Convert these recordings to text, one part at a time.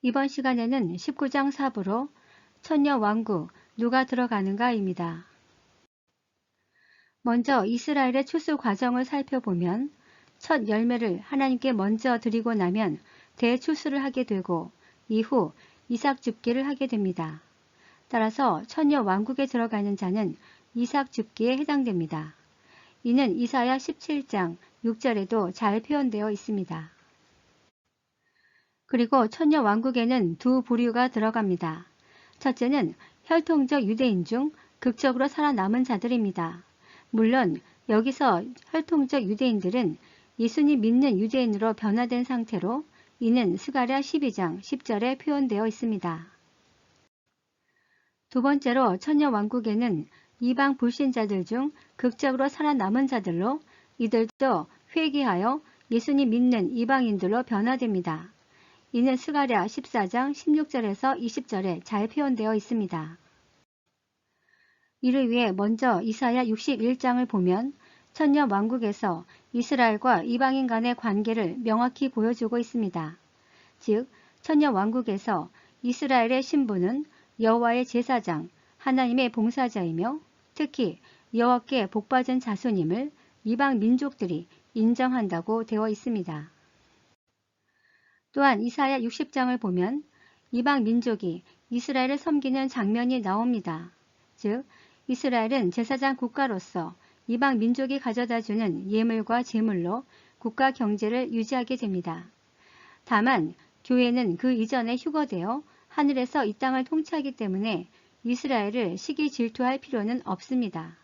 이번 시간에는 19장 4부로 천년 왕국 누가 들어가는가입니다. 먼저 이스라엘의 추수 과정을 살펴보면 첫 열매를 하나님께 먼저 드리고 나면 대추수를 하게 되고 이후 이삭 줍기를 하게 됩니다. 따라서 천년 왕국에 들어가는 자는 이삭 줍기에 해당됩니다. 이는 이사야 17장 6절에도 잘 표현되어 있습니다. 그리고 천년 왕국에는 두 부류가 들어갑니다. 첫째는 혈통적 유대인 중 극적으로 살아남은 자들입니다. 물론 여기서 혈통적 유대인들은 예수님 믿는 유대인으로 변화된 상태로 이는 스가랴 12장 10절에 표현되어 있습니다. 두 번째로 천년 왕국에는 이방 불신자들 중 극적으로 살아남은 자들로 이들도 회개하여 예수님 믿는 이방인들로 변화됩니다. 이는 스가랴 14장 16절에서 20절에 잘 표현되어 있습니다. 이를 위해 먼저 이사야 61장을 보면 천년 왕국에서 이스라엘과 이방인 간의 관계를 명확히 보여주고 있습니다. 즉, 천년 왕국에서 이스라엘의 신부는 여호와의 제사장, 하나님의 봉사자이며 특히 여호와께 복받은 자손임을 이방 민족들이 인정한다고 되어 있습니다. 또한 이사야 60장을 보면 이방 민족이 이스라엘을 섬기는 장면이 나옵니다. 즉, 이스라엘은 제사장 국가로서 이방 민족이 가져다주는 예물과 제물로 국가 경제를 유지하게 됩니다. 다만 교회는 그 이전에 휴거되어 하늘에서 이 땅을 통치하기 때문에 이스라엘을 시기 질투할 필요는 없습니다.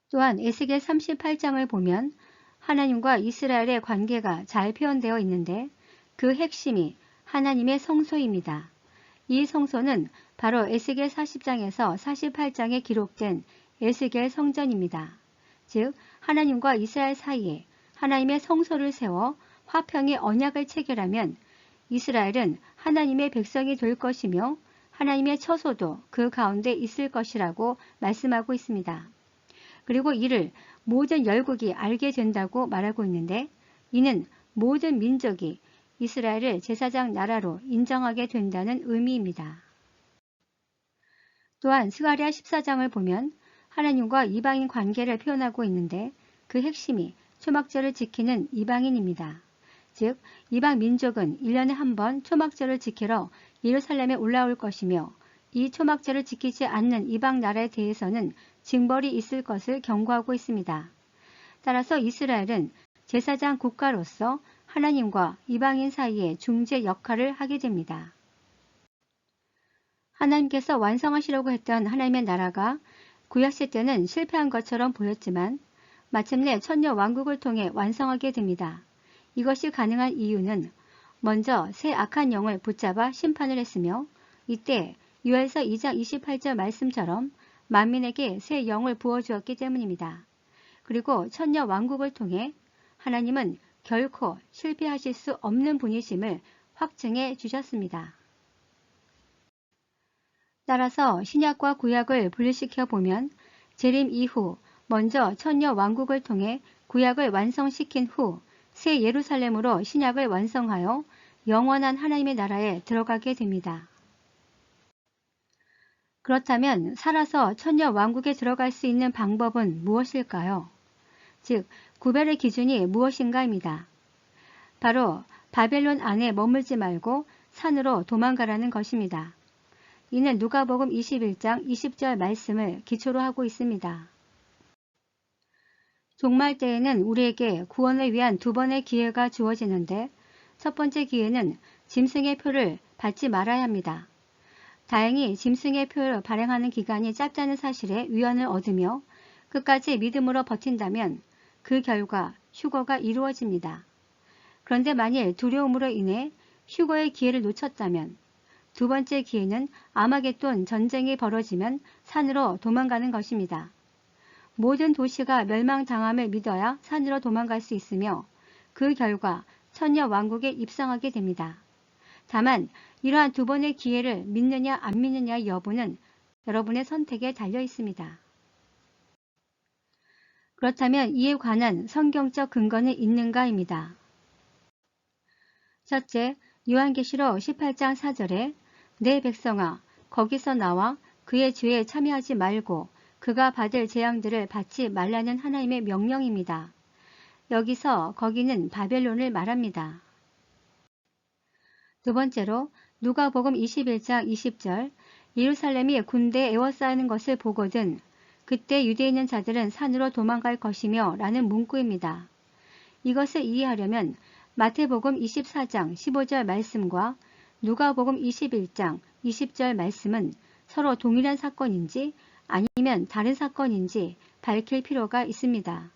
또한 에스겔 38장을 보면 하나님과 이스라엘의 관계가 잘 표현되어 있는데 그 핵심이 하나님의 성소입니다. 이 성소는 바로 에스겔 40장에서 48장에 기록된 에스겔 성전입니다. 즉, 하나님과 이스라엘 사이에 하나님의 성소를 세워 화평의 언약을 체결하면 이스라엘은 하나님의 백성이 될 것이며 하나님의 처소도 그 가운데 있을 것이라고 말씀하고 있습니다. 그리고 이를 모든 열국이 알게 된다고 말하고 있는데 이는 모든 민족이 이스라엘을 제사장 나라로 인정하게 된다는 의미입니다. 또한 스가랴 14장을 보면 하나님과 이방인 관계를 표현하고 있는데 그 핵심이 초막절을 지키는 이방인입니다. 즉, 이방 민족은 1년에 한 번 초막절을 지키러 예루살렘에 올라올 것이며 이 초막절을 지키지 않는 이방 나라에 대해서는 징벌이 있을 것을 경고하고 있습니다. 따라서 이스라엘은 제사장 국가로서 하나님과 이방인 사이에 중재 역할을 하게 됩니다. 하나님께서 완성하시려고 했던 하나님의 나라가 구약시 때는 실패한 것처럼 보였지만 마침내 천년 왕국을 통해 완성하게 됩니다. 이것이 가능한 이유는 먼저 새 악한 영을 붙잡아 심판을 했으며 이때 요엘서 2장 28절 말씀처럼 만민에게 새 영을 부어주었기 때문입니다. 그리고 천년 왕국을 통해 하나님은 결코 실패하실 수 없는 분이심을 확증해 주셨습니다. 따라서 신약과 구약을 분리시켜 보면 재림 이후 먼저 천년 왕국을 통해 구약을 완성시킨 후 새 예루살렘으로 신약을 완성하여 영원한 하나님의 나라에 들어가게 됩니다. 그렇다면 살아서 천년 왕국에 들어갈 수 있는 방법은 무엇일까요? 즉, 구별의 기준이 무엇인가입니다. 바로 바벨론 안에 머물지 말고 산으로 도망가라는 것입니다. 이는 누가복음 21장 20절 말씀을 기초로 하고 있습니다. 종말 때에는 우리에게 구원을 위한 두 번의 기회가 주어지는데 첫 번째 기회는 짐승의 표를 받지 말아야 합니다. 다행히 짐승의 표를 발행하는 기간이 짧다는 사실에 위안을 얻으며 끝까지 믿음으로 버틴다면 그 결과 휴거가 이루어집니다. 그런데 만일 두려움으로 인해 휴거의 기회를 놓쳤다면 두 번째 기회는 아마겟돈 전쟁이 벌어지면 산으로 도망가는 것입니다. 모든 도시가 멸망당함을 믿어야 산으로 도망갈 수 있으며 그 결과 천년 왕국에 입성하게 됩니다. 다만 이러한 두 번의 기회를 믿느냐 안 믿느냐의 여부는 여러분의 선택에 달려 있습니다. 그렇다면 이에 관한 성경적 근거는 있는가입니다. 첫째, 요한계시록 18장 4절에 내 백성아 거기서 나와 그의 죄에 참여하지 말고 그가 받을 재앙들을 받지 말라는 하나님의 명령입니다. 여기서 거기는 바벨론을 말합니다. 두 번째로 누가복음 21장 20절 예루살렘이 군대에 에워싸이는 것을 보거든 그때 유대에 있는 자들은 산으로 도망갈 것이며 라는 문구입니다. 이것을 이해하려면 마태복음 24장 15절 말씀과 누가복음 21장 20절 말씀은 서로 동일한 사건인지 아니면 다른 사건인지 밝힐 필요가 있습니다.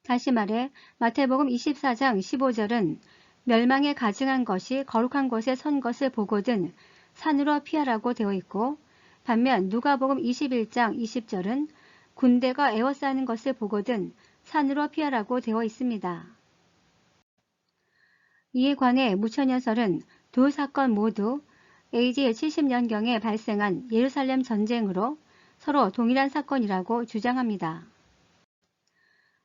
다시 말해 마태복음 24장 15절은 멸망에 가증한 것이 거룩한 곳에 선 것을 보거든 산으로 피하라고 되어 있고 반면 누가복음 21장 20절은 군대가 에워싸는 것을 보거든 산으로 피하라고 되어 있습니다. 이에 관해 무천연설은 두 사건 모두 AD 70년경에 발생한 예루살렘 전쟁으로 서로 동일한 사건이라고 주장합니다.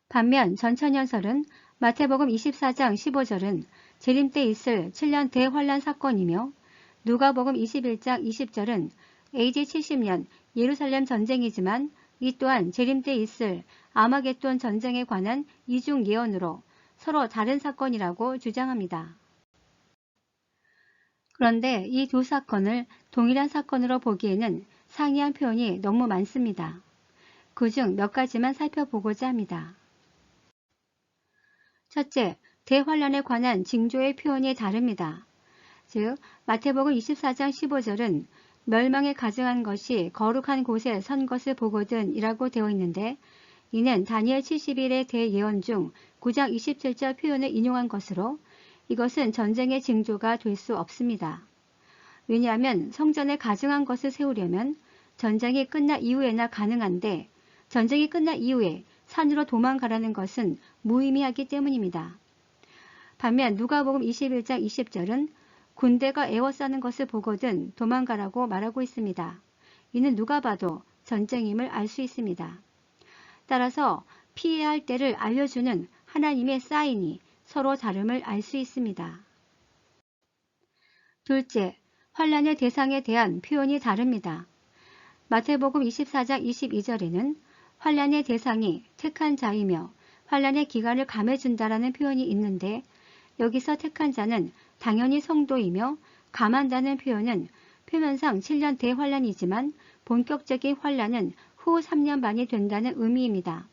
반면 전천연설은 마태복음 24장 15절은 재림 때 있을 7년 대환란 사건이며 누가복음 21장 20절은 AD 70년 예루살렘 전쟁이지만 이 또한 재림 때 있을 아마겟돈 전쟁에 관한 이중 예언으로 서로 다른 사건이라고 주장합니다. 그런데 이 두 사건을 동일한 사건으로 보기에는 상이한 표현이 너무 많습니다. 그중 몇 가지만 살펴보고자 합니다. 첫째, 대환란에 관한 징조의 표현이 다릅니다. 즉, 마태복음 24장 15절은 멸망에 가증한 것이 거룩한 곳에 선 것을 보거든 이라고 되어 있는데 이는 다니엘 70일의 대예언 중 9장 27절 표현을 인용한 것으로 이것은 전쟁의 징조가 될 수 없습니다. 왜냐하면 성전에 가증한 것을 세우려면 전쟁이 끝난 이후에나 가능한데 전쟁이 끝난 이후에 산으로 도망가라는 것은 무의미하기 때문입니다. 반면 누가복음 21장 20절은 군대가 에워싸는 것을 보거든 도망가라고 말하고 있습니다. 이는 누가 봐도 전쟁임을 알 수 있습니다. 따라서 피해야 할 때를 알려주는 하나님의 사인이 서로 다름을 알 수 있습니다. 둘째, 환란의 대상에 대한 표현이 다릅니다. 마태복음 24장 22절에는 환란의 대상이 택한 자이며 환란의 기간을 감해준다라는 표현이 있는데 여기서 택한 자는 당연히 성도이며 감한다는 표현은 표면상 7년 대환란이지만 본격적인 환란은 후 3년 반이 된다는 의미입니다.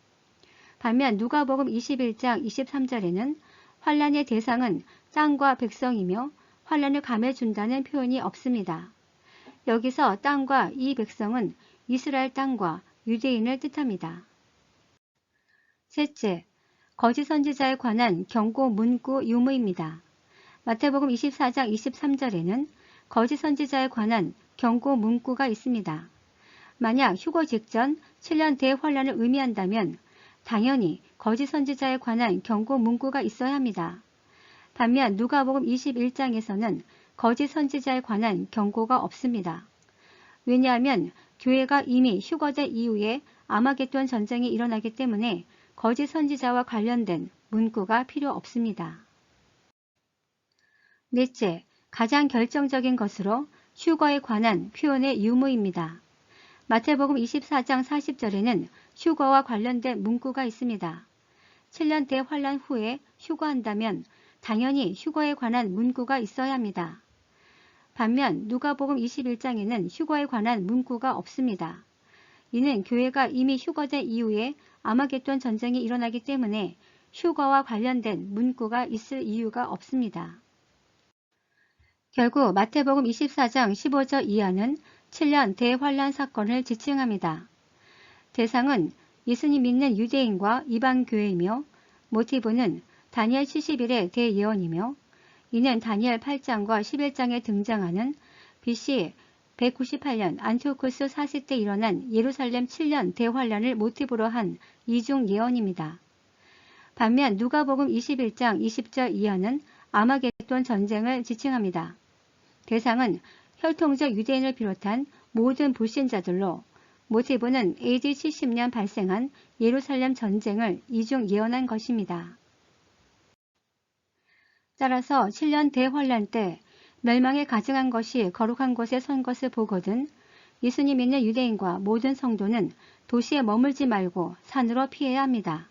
반면 누가복음 21장 23절에는 환란의 대상은 땅과 백성이며 환란을 감해준다는 표현이 없습니다. 여기서 땅과 이 백성은 이스라엘 땅과 유대인을 뜻합니다. 셋째, 거짓 선지자에 관한 경고 문구 유무입니다. 마태복음 24장 23절에는 거짓 선지자에 관한 경고 문구가 있습니다. 만약 휴거 직전 7년 대환란을 의미한다면 당연히 거짓 선지자에 관한 경고 문구가 있어야 합니다. 반면 누가복음 21장에서는 거짓 선지자에 관한 경고가 없습니다. 왜냐하면 교회가 이미 휴거된 이후에 아마겟돈 전쟁이 일어나기 때문에 거짓 선지자와 관련된 문구가 필요 없습니다. 넷째, 가장 결정적인 것으로 휴거에 관한 표현의 유무입니다. 마태복음 24장 40절에는 휴거와 관련된 문구가 있습니다. 7년 대환란 후에 휴거한다면 당연히 휴거에 관한 문구가 있어야 합니다. 반면 누가복음 21장에는 휴거에 관한 문구가 없습니다. 이는 교회가 이미 휴거된 이후에 아마겟돈 전쟁이 일어나기 때문에 휴거와 관련된 문구가 있을 이유가 없습니다. 결국 마태복음 24장 15절 이하는 7년 대환란 사건을 지칭합니다. 대상은 예수님 믿는 유대인과 이방교회이며 모티브는 다니엘 70일의 대예언이며 이는 다니엘 8장과 11장에 등장하는 BC 198년 안티오쿠스 4세 때 일어난 예루살렘 7년 대환란을 모티브로 한 이중 예언입니다. 반면 누가복음 21장 20절 이하는 아마겟돈 전쟁을 지칭합니다. 대상은 혈통적 유대인을 비롯한 모든 불신자들로 모티브는 AD 70년 발생한 예루살렘 전쟁을 이중 예언한 것입니다. 따라서 7년 대환란 때 멸망에 가증한 것이 거룩한 곳에 선 것을 보거든 예수님 믿는 유대인과 모든 성도는 도시에 머물지 말고 산으로 피해야 합니다.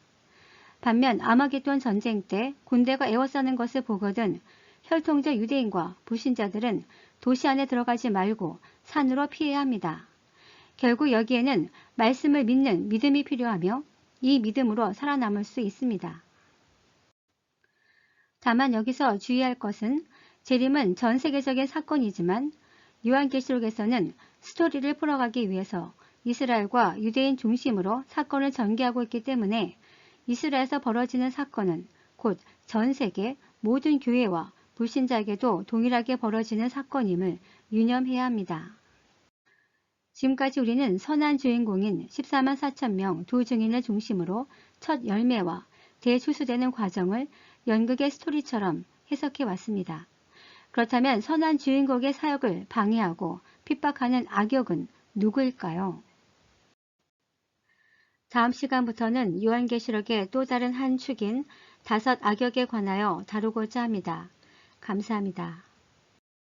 반면 아마겟돈 전쟁 때 군대가 에워싸는 것을 보거든 혈통적 유대인과 불신자들은 도시 안에 들어가지 말고 산으로 피해야 합니다. 결국 여기에는 말씀을 믿는 믿음이 필요하며 이 믿음으로 살아남을 수 있습니다. 다만 여기서 주의할 것은 재림은 전 세계적인 사건이지만 요한계시록에서는 스토리를 풀어가기 위해서 이스라엘과 유대인 중심으로 사건을 전개하고 있기 때문에 이스라엘에서 벌어지는 사건은 곧 전 세계 모든 교회와 불신자에게도 동일하게 벌어지는 사건임을 유념해야 합니다. 지금까지 우리는 선한 주인공인 14만 4천 명 두 증인을 중심으로 첫 열매와 대추수되는 과정을 연극의 스토리처럼 해석해 왔습니다. 그렇다면 선한 주인공의 사역을 방해하고 핍박하는 악역은 누구일까요? 다음 시간부터는 요한계시록의 또 다른 한 축인 5 악역에 관하여 다루고자 합니다. 감사합니다.